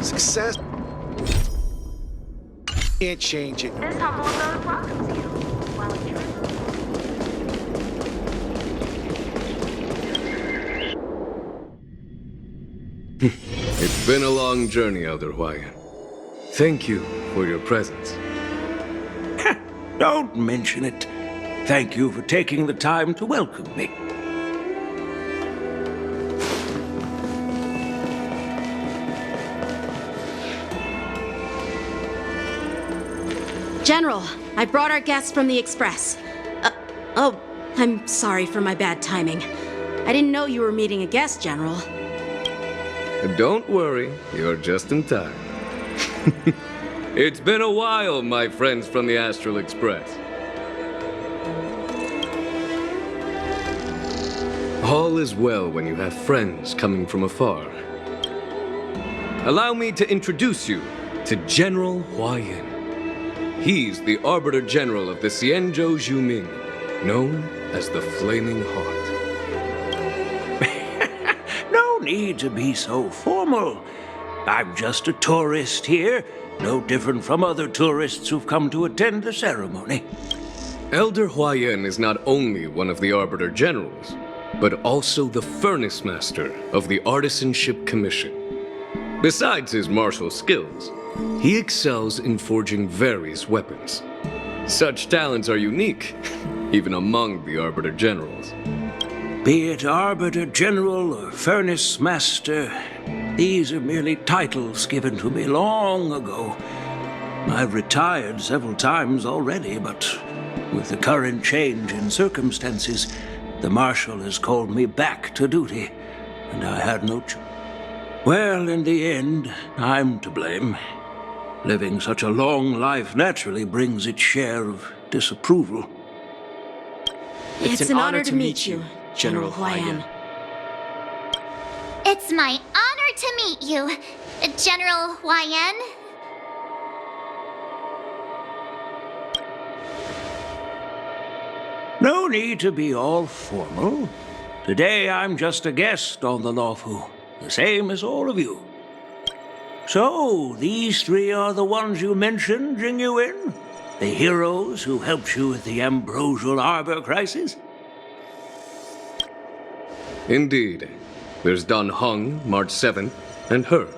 Success can't change it. This humble abode welcomes you. While it It's been a long journey, Elder Hawaiian. Thank you for your presence. Don't mention it. Thank you for taking the time to welcome me. General, I brought our guests from the Express. Oh, I'm sorry for my bad timing. I didn't know you were meeting a guest, General. Don't worry, you're just in time. It's been a while, my friends from the Astral Express. All is well when you have friends coming from afar. Allow me to introduce you to General Hawaiian. He's the Arbiter General of the Xianzhou Zhuming, known as the Flaming Heart. No need to be so formal. I'm just a tourist here, no different from other tourists who've come to attend the ceremony. Elder Hawaiian is not only one of the Arbiter Generals, but also the Furnace Master of the Artisanship Commission. Besides his martial skills, he excels in forging various weapons. Such talents are unique, even among the Arbiter Generals. Be it Arbiter General or Furnace Master, these are merely titles given to me long ago. I've retired several times already, but with the current change in circumstances, the Marshal has called me back to duty, and I had no choice. Well, in the end, I'm to blame. Living such a long life naturally brings its share of disapproval. It's an honor to meet you, General Hawaiian. It's my honor to meet you, General Hawaiian. No need to be all formal. Today I'm just a guest on the Lawfu, the same as all of you. So, these three are the ones you mentioned, Jingyuin? The heroes who helped you with the Ambrosial Arbor crisis? Indeed. There's Don Hung, March 7th, and her.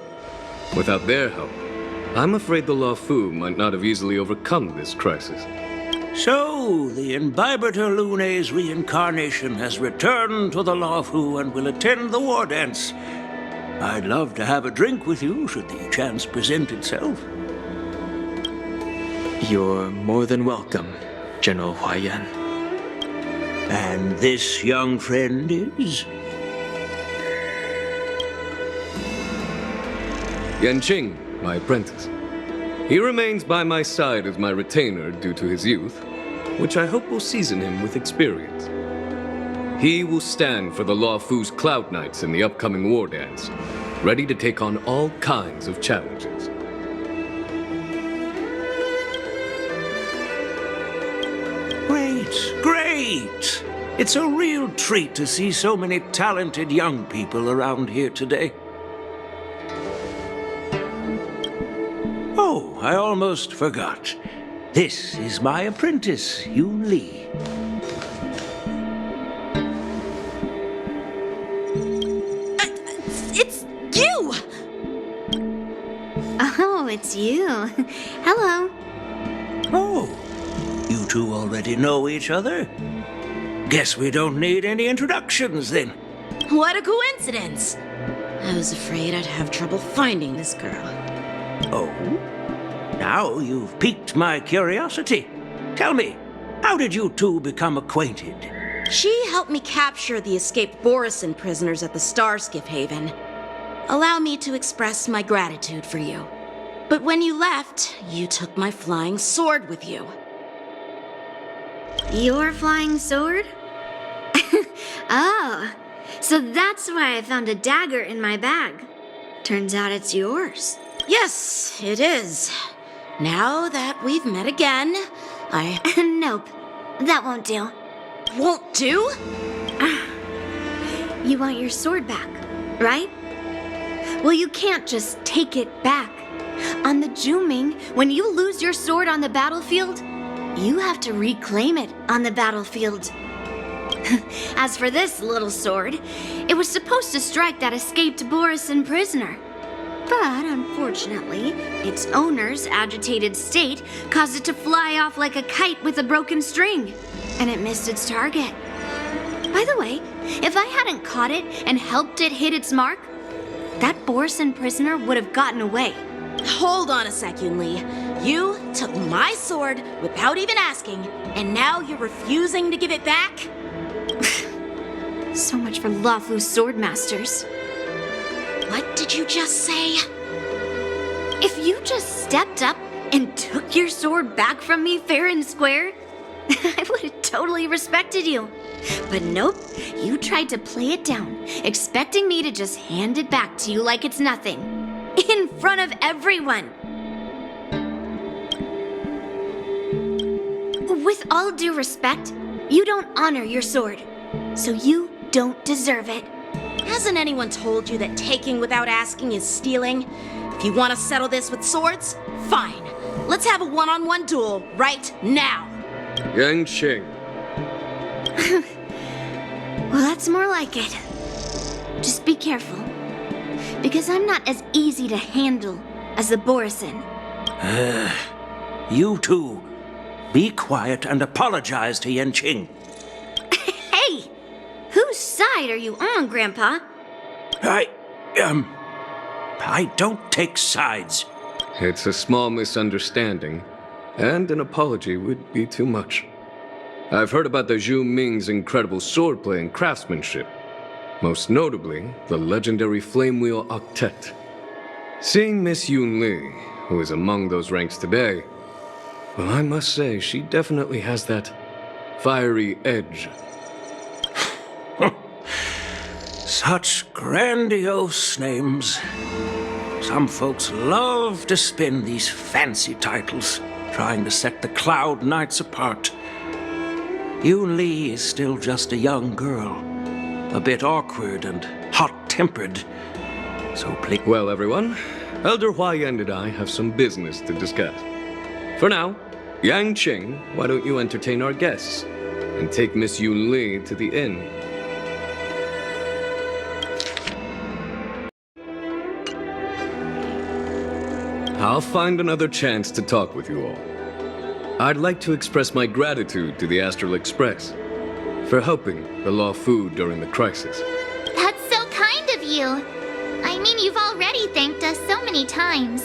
Without their help, I'm afraid the Lawfu might not have easily overcome this crisis. So, the Imbibiter Lune's reincarnation has returned to the Lawfu and will attend the war dance. I'd love to have a drink with you should the chance present itself. You're more than welcome, General Hawaiian. And this young friend is? Yanqing, my apprentice. He remains by my side as my retainer due to his youth, which I hope will season him with experience. He will stand for the Lawfu's Cloud Knights in the upcoming war dance, ready to take on all kinds of challenges. Great! It's a real treat to see so many talented young people around here today. Oh, I almost forgot. This is my apprentice, Yunli. It's you! Oh, it's you. Hello. Oh, you two already know each other? Guess we don't need any introductions then. What a coincidence! I was afraid I'd have trouble finding this girl. Oh? Now you've piqued my curiosity. Tell me, how did you two become acquainted? She helped me capture the escaped Borisin prisoners at the Starskiff Haven. Allow me to express my gratitude for you. But when you left, you took my flying sword with you. Your flying sword? Oh, so that's why I found a dagger in my bag. Turns out it's yours. Yes, it is. Now that we've met again, Nope, that won't do. Won't do? You want your sword back, right? Well, you can't just take it back. On the Juming, when you lose your sword on the battlefield, you have to reclaim it on the battlefield. As for this little sword, it was supposed to strike that escaped Borisin prisoner. But unfortunately, its owner's agitated state caused it to fly off like a kite with a broken string, and it missed its target. By the way, if I hadn't caught it and helped it hit its mark, that Borisin prisoner would have gotten away. Hold on a sec, Yunli. You took my sword without even asking, and now you're refusing to give it back? So much for Lafu's swordmasters. What did you just say? If you just stepped up and took your sword back from me fair and square, I would have totally respected you. But nope, you tried to play it down, expecting me to just hand it back to you like it's nothing. In front of everyone. With all due respect, you don't honor your sword, so you don't deserve it. Hasn't anyone told you that taking without asking is stealing? If you want to settle this with swords, fine. Let's have a one-on-one duel right now. Yang Qing. Well, that's more like it. Just be careful, because I'm not as easy to handle as the Borisin. You two, be quiet and apologize to Yanqing. Hey! Whose side are you on, Grandpa? I don't take sides. It's a small misunderstanding, and an apology would be too much. I've heard about the Zhu Ming's incredible swordplay and craftsmanship, most notably the legendary Flame Wheel Octet. Seeing Miss Yunli, who is among those ranks today, well, I must say she definitely has that fiery edge. Such grandiose names. Some folks love to spin these fancy titles, trying to set the Cloud Knights apart. Yunli is still just a young girl, a bit awkward and hot-tempered. So please... Well, everyone, Elder Huaiyan and I have some business to discuss. For now, Yang Qing, why don't you entertain our guests and take Miss Yunli to the inn? I'll find another chance to talk with you all. I'd like to express my gratitude to the Astral Express for helping the Lafu during the crisis. That's so kind of you. I mean, you've already thanked us so many times.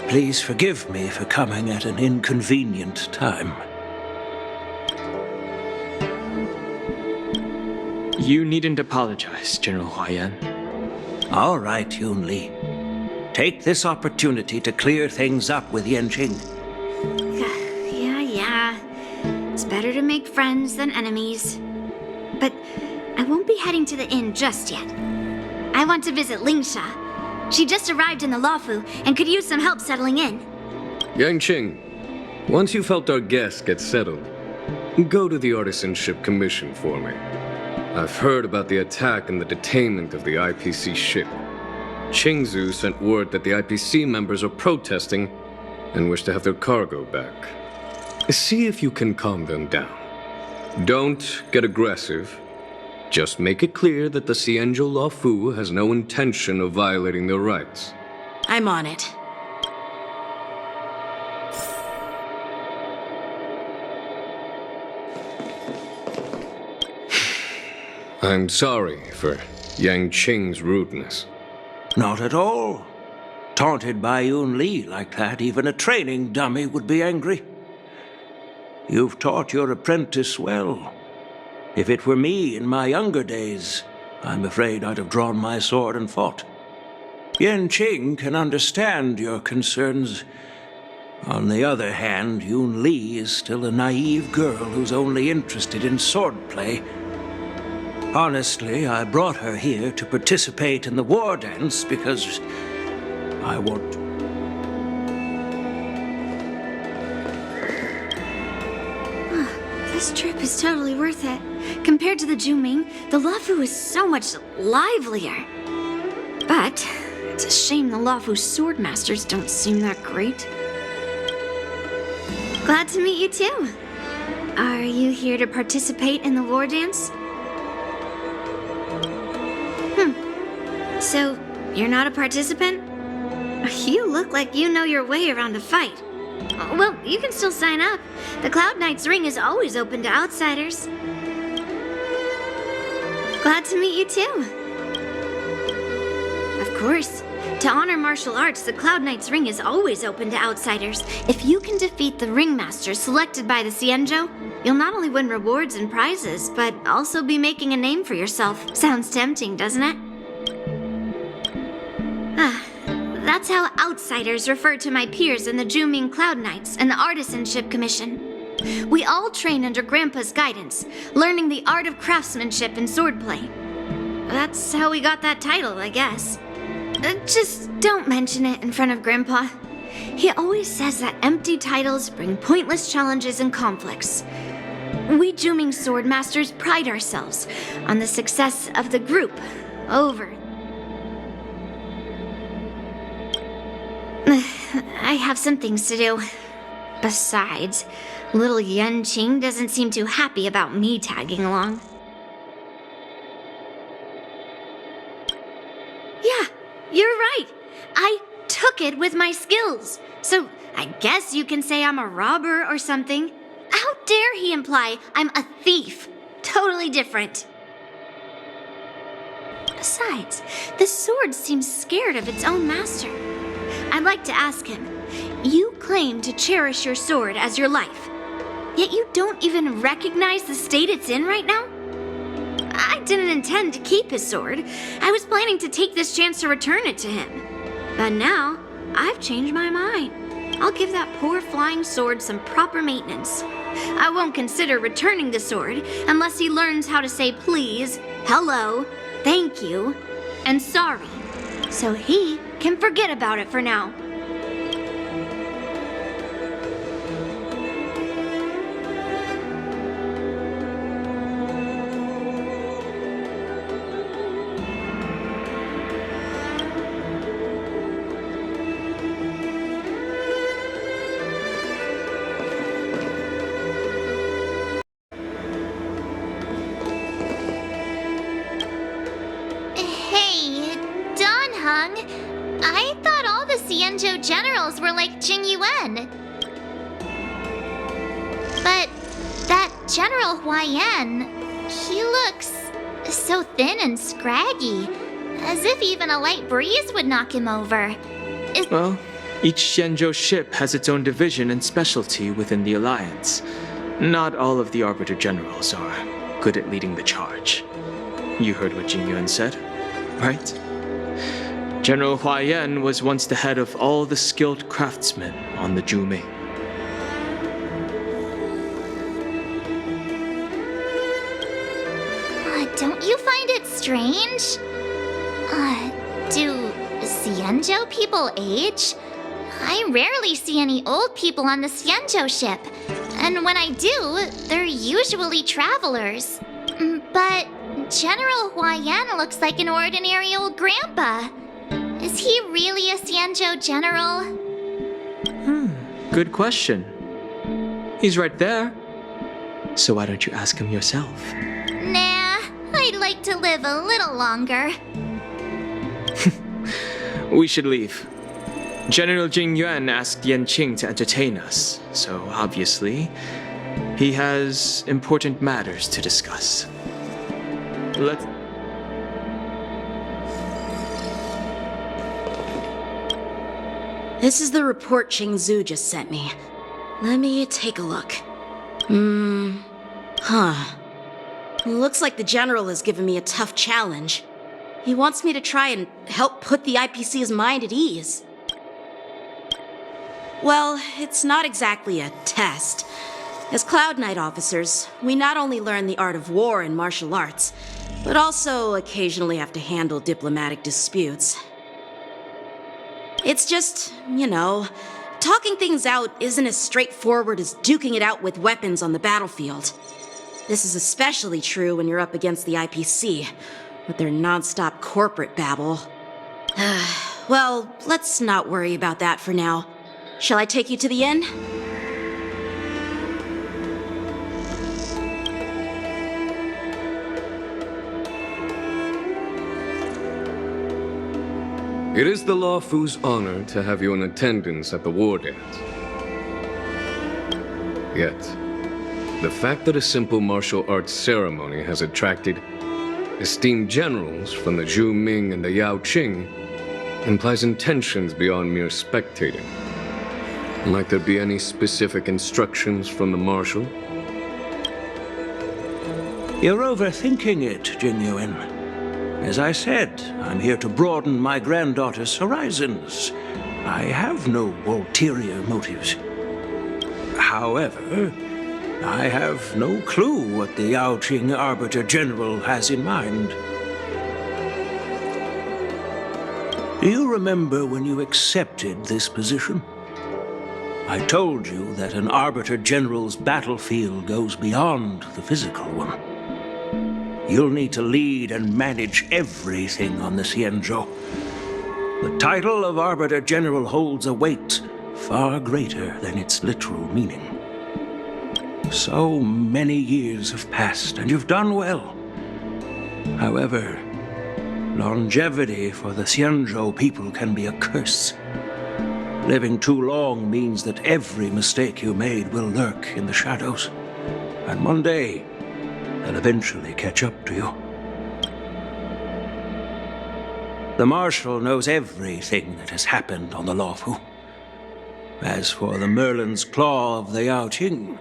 Please forgive me for coming at an inconvenient time. You needn't apologize, General Huaiyan. All right, Yunli. Take this opportunity to clear things up with Yanqing. Yeah. It's better to make friends than enemies. But I won't be heading to the inn just yet. I want to visit Lingsha. She just arrived in the Lafu and could use some help settling in. Yang Qing, once you've helped our guests get settled, go to the Artisanship Commission for me. I've heard about the attack and the detainment of the IPC ship. Qingzu sent word that the IPC members are protesting and wish to have their cargo back. See if you can calm them down. Don't get aggressive. Just make it clear that the Xianzhou Lafu has no intention of violating their rights. I'm on it. I'm sorry for Yang Qing's rudeness. Not at all. Taunted by Yunli like that, even a training dummy would be angry. You've taught your apprentice well. If it were me in my younger days, I'm afraid I'd have drawn my sword and fought. Yanqing can understand your concerns. On the other hand, Yunli is still a naive girl who's only interested in swordplay. Honestly, I brought her here to participate in the war dance because I want to. This trip is totally worth it. Compared to the Juming, the Lafu is so much livelier. But It's a shame the Lawfu Swordmasters don't seem that great. Glad to meet you too. Are you here to participate in the war dance? So, you're not a participant? You look like you know your way around a fight. Well, you can still sign up. The Cloud Knight's ring is always open to outsiders. Glad to meet you too. Of course. To honor martial arts, the Cloud Knight's ring is always open to outsiders. If you can defeat the ringmaster selected by the Xianzhou, you'll not only win rewards and prizes, but also be making a name for yourself. Sounds tempting, doesn't it? That's how outsiders refer to my peers in the Juming Cloud Knights and the Artisanship Commission. We all train under Grandpa's guidance, learning the art of craftsmanship and swordplay. That's how we got that title, I guess. Just don't mention it in front of Grandpa. He always says that empty titles bring pointless challenges and conflicts. We Juming Swordmasters pride ourselves on the success of the group over. I have some things to do. Besides, little Yanqing doesn't seem too happy about me tagging along. Yeah, you're right. I took it with my skills. So I guess you can say I'm a robber or something. How dare he imply I'm a thief? Totally different. Besides, the sword seems scared of its own master. I'd like to ask him, you claim to cherish your sword as your life, yet you don't even recognize the state it's in right now? I didn't intend to keep his sword. I was planning to take this chance to return it to him. But now, I've changed my mind. I'll give that poor flying sword some proper maintenance. I won't consider returning the sword unless he learns how to say please, hello, thank you, and sorry. So he can forget about it for now. I thought all the Xianzhou generals were like Jing Yuan. But that General Huaiyan, he looks so thin and scraggy, as if even a light breeze would knock him over. Well, each Xianzhou ship has its own division and specialty within the Alliance. Not all of the Arbiter Generals are good at leading the charge. You heard what Jing Yuan said, right? General Huaiyan was once the head of all the skilled craftsmen on the Juming. Don't you find it strange? Do Xianzhou people age? I rarely see any old people on the Xianzhou ship. And when I do, they're usually travelers. But General Huaiyan looks like an ordinary old grandpa. Is he really a Xianzhou general? Good question. He's right there. So why don't you ask him yourself? Nah, I'd like to live a little longer. We should leave. General Jing Yuan asked Yanqing to entertain us, so obviously, he has important matters to discuss. Let's... This is the report Qingzu just sent me. Let me take a look. Looks like the general has given me a tough challenge. He wants me to try and help put the IPC's mind at ease. Well, it's not exactly a test. As Cloud Knight officers, we not only learn the art of war and martial arts, but also occasionally have to handle diplomatic disputes. It's just, talking things out isn't as straightforward as duking it out with weapons on the battlefield. This is especially true when you're up against the IPC, with their non-stop corporate babble. Well, let's not worry about that for now. Shall I take you to the inn? It is the Lawfu's honor to have you in attendance at the war dance. Yet, the fact that a simple martial arts ceremony has attracted esteemed generals from the Zhu Ming and the Yao Qing implies intentions beyond mere spectating. Might there be any specific instructions from the marshal? You're overthinking it, Jingyuan. As I said, I'm here to broaden my granddaughter's horizons. I have no ulterior motives. However, I have no clue what the Yao Qing Arbiter General has in mind. Do you remember when you accepted this position? I told you that an Arbiter General's battlefield goes beyond the physical one. You'll need to lead and manage everything on the Xianzhou. The title of Arbiter General holds a weight far greater than its literal meaning. So many years have passed, and you've done well. However, longevity for the Xianzhou people can be a curse. Living too long means that every mistake you made will lurk in the shadows. And one day, they'll eventually catch up to you. The Marshal knows everything that has happened on the Lawfu. As for the Merlin's Claw of the Yao Qing,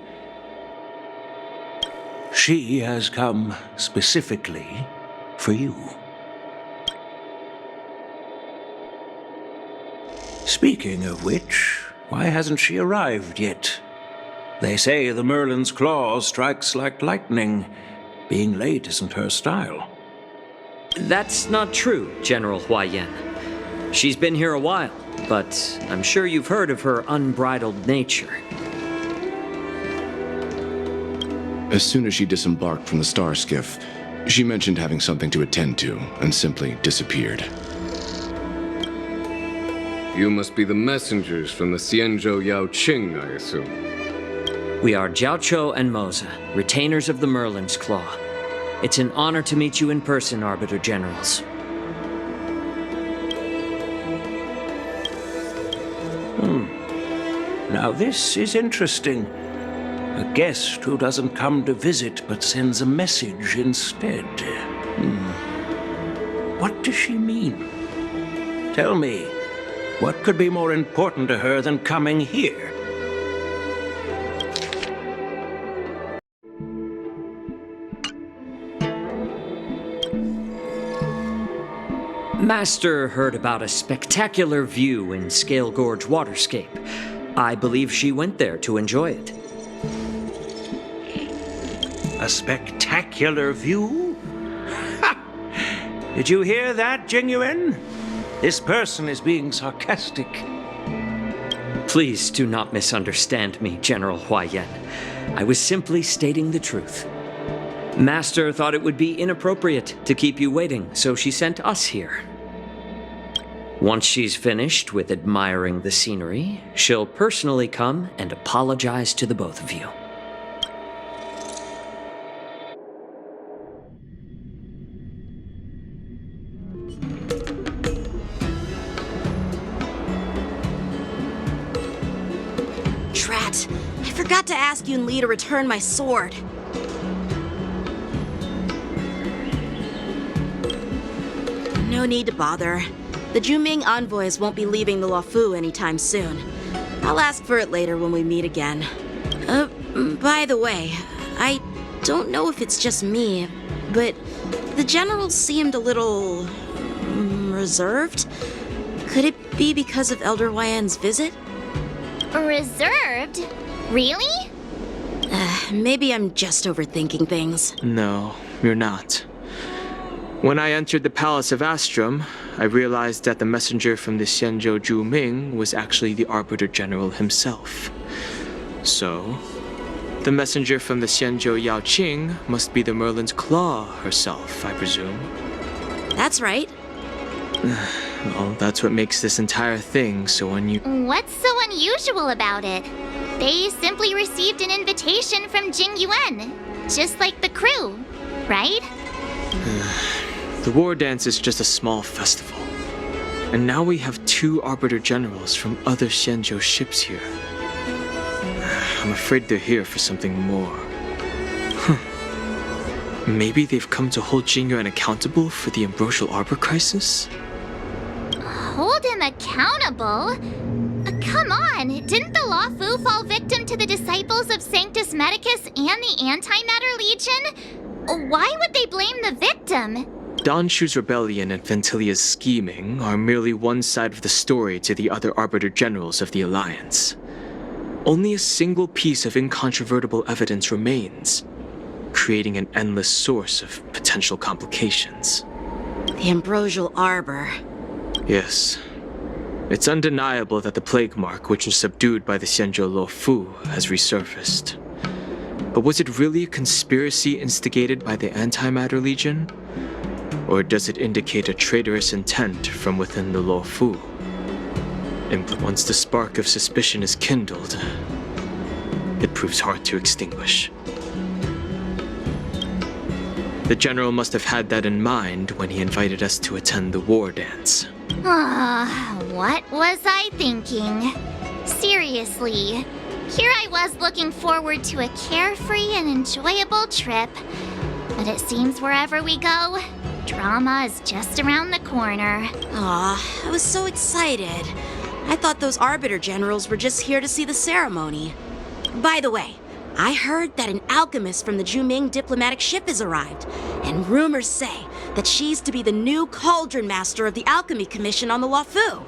she has come specifically for you. Speaking of which, why hasn't she arrived yet? They say the Merlin's Claw strikes like lightning. Being late isn't her style. That's not true, General Huayan. She's been here a while, but I'm sure you've heard of her unbridled nature. As soon as she disembarked from the star skiff, she mentioned having something to attend to and simply disappeared. You must be the messengers from the Xianzhou Yao Qing, I assume. We are Jiaoqiu and Moza, retainers of the Merlin's Claw. It's an honor to meet you in person, Arbiter Generals. Now this is interesting. A guest who doesn't come to visit but sends a message instead. What does she mean? Tell me, what could be more important to her than coming here? Master heard about a spectacular view in Scale Gorge Waterscape. I believe she went there to enjoy it. A spectacular view? Ha! Did you hear that, Jingyuan? This person is being sarcastic. Please do not misunderstand me, General Huayan. I was simply stating the truth. Master thought it would be inappropriate to keep you waiting, so she sent us here. Once she's finished with admiring the scenery, she'll personally come and apologize to the both of you. Drat, I forgot to ask Yunli to return my sword. No need to bother. The Zhuming envoys won't be leaving the Lawfu anytime soon. I'll ask for it later when we meet again. By the way, I don't know if it's just me, but the general seemed a little reserved. Could it be because of Elder Huayan's visit? Reserved? Really? Maybe I'm just overthinking things. No, you're not. When I entered the Palace of Astrum, I realized that the messenger from the Xianzhou Zhu Ming was actually the Arbiter General himself. So, the messenger from the Xianzhou Yao Qing must be the Merlin's Claw herself, I presume. That's right. Well, that's what makes this entire thing so What's so unusual about it? They simply received an invitation from Jing Yuan, just like the crew, right? The war dance is just a small festival. And now we have 2 Arbiter Generals from other Xianzhou ships here. I'm afraid they're here for something more. Maybe they've come to hold Jing Yuan accountable for the Ambrosial Arbor crisis? Hold him accountable? Come on, didn't the Law Fu fall victim to the disciples of Sanctus Medicus and the Antimatter Legion? Why would they blame the victim? Danshu's rebellion and Ventilia's scheming are merely one side of the story to the other Arbiter Generals of the Alliance. Only a single piece of incontrovertible evidence remains, creating an endless source of potential complications. The Ambrosial Arbor. Yes. It's undeniable that the plague mark, which was subdued by the Xianzhou Lo Fu, has resurfaced. But was it really a conspiracy instigated by the Antimatter Legion? Or does it indicate a traitorous intent from within the Lo Fu? And once the spark of suspicion is kindled, it proves hard to extinguish. The General must have had that in mind when he invited us to attend the war dance. What was I thinking? Seriously, here I was looking forward to a carefree and enjoyable trip. But it seems wherever we go, drama is just around the corner. Aw, I was so excited. I thought those Arbiter Generals were just here to see the ceremony. By the way, I heard that an alchemist from the Juming diplomatic ship has arrived, and rumors say that she's to be the new Cauldron Master of the Alchemy Commission on the Lo Fu.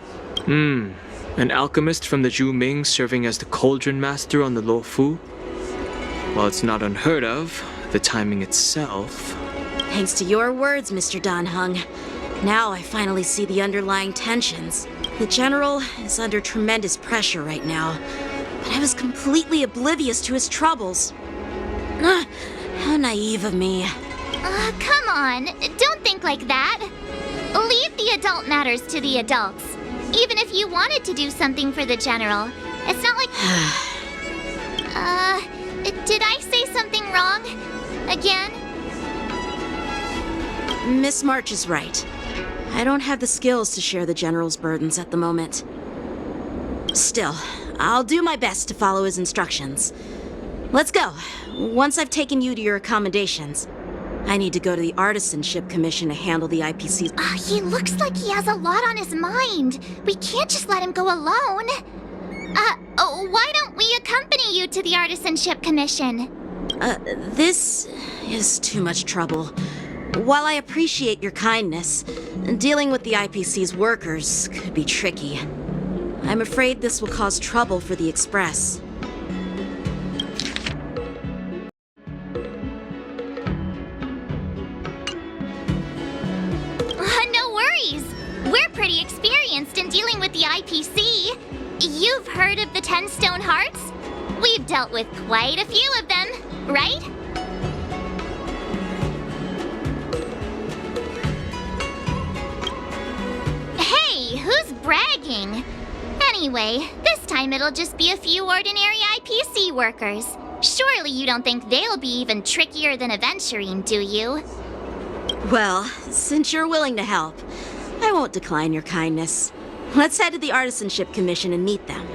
An alchemist from the Juming serving as the Cauldron Master on the Lo Fu? While it's not unheard of, the timing itself... Thanks to your words, Mr. Dan Hung. Now I finally see the underlying tensions. The General is under tremendous pressure right now, but I was completely oblivious to his troubles. How naive of me. Come on, don't think like that. Leave the adult matters to the adults. Even if you wanted to do something for the General, it's not like... did I say something wrong? Again? Miss March is right. I don't have the skills to share the General's burdens at the moment. Still, I'll do my best to follow his instructions. Let's go. Once I've taken you to your accommodations, I need to go to the Artisanship Commission to handle the IPC's... He looks like he has a lot on his mind. We can't just let him go alone. Why don't we accompany you to the Artisanship Commission? This is too much trouble. While I appreciate your kindness, dealing with the IPC's workers could be tricky. I'm afraid this will cause trouble for the Express. No worries. We're pretty experienced in dealing with the IPC. You've heard of the 10 Stone Hearts? We've dealt with quite a few of them, right? Hey, who's bragging? Anyway, this time it'll just be a few ordinary IPC workers. Surely you don't think they'll be even trickier than Aventurine, do you? Well, since you're willing to help, I won't decline your kindness. Let's head to the Artisanship Commission and meet them.